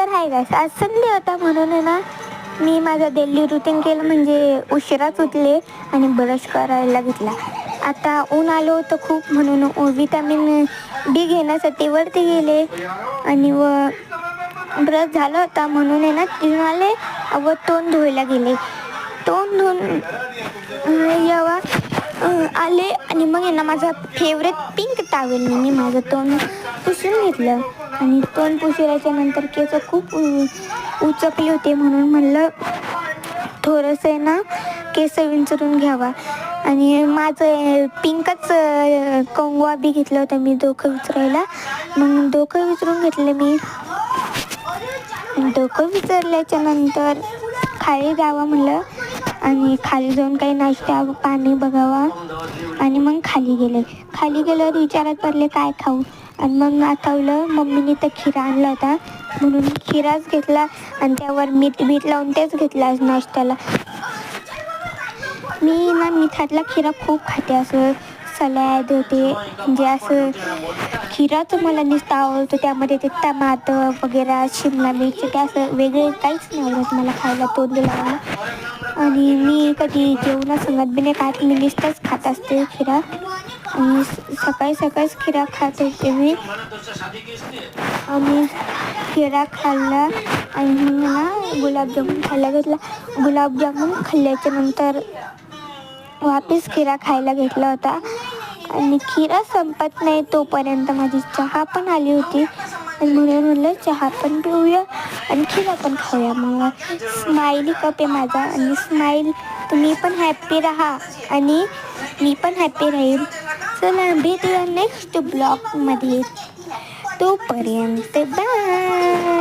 तर आहे गाईस, आज संडे होता म्हणून आहे ना मी माझा डेली रुटीन केलं, म्हणजे उशिराच उठले आणि ब्रश करायला घेतला. आता ऊन आलं होतं खूप म्हणून विटॅमिन डी घेण्यासाठी वरती गेले आणि ब्रश झाला होता म्हणून आहे ना तिथून आले व तोंड धुवायला गेले. तोंड धुवून जेव्हा आले आणि मग आहे ना माझा फेवरेट पिंक टावेलने मी माझं तोंड पुसून घेतलं आणि तोंड पुसल्याच्या नंतर केस खूप उचकली होते म्हणून म्हणलं थोडंसं आहे ना केस विंचरून घ्यावा आणि माझं पिंकच कंगवा बी घेतलं होतं मी डोकं विचारायला. मग डोकं विचारून घेतलं मी. डोकं विचारल्याच्या नंतर खाली जावं म्हणलं आणि खाली जाऊन काही नाश्ता पाणी बघावा आणि मग खाली गेल्यावर विचारात पडले काय खाऊ आणि मग आठवलं मम्मीने तर खिरा आणला होता म्हणून खिराच घेतला आणि त्यावर मीठ लावून तेच घेतला नाश्त्याला. मी ना मिठातला खिरा खूप खाते, असं सलाद होते म्हणजे असं खिराच मला नुसतं आवडतो. त्यामध्ये ते टमाटर वगैरे शिमला मिरची ते असं वेगळे काहीच नाही आवडत मला खायला तोंड लावायला. आणि मी कधी जेवणासंगत बी नाही खात, मी नुसतंच खात असते खिरा आणि सकाळीच खिरा खात होते मी. आणि खिरा खाल्ला आणि मग ना गुलाबजामुन खायला घेतला. गुलाबजामुन खाल्ल्याच्या नंतर वापस खिरा खायला घेतला होता आणि खिरा संपत नाही तोपर्यंत माझी चहा पण आली होती आणि म्हणून म्हणलं चहा पण पिऊया आणि खिरा पण खाऊया. मग स्माइली कप आहे माझा आणि स्माईल, तुम्ही पण हॅप्पी राहा आणि मी पण हॅप्पी राहील. चला भेटूया नेक्स्ट ब्लॉगमध्ये, तोपर्यंत बाय.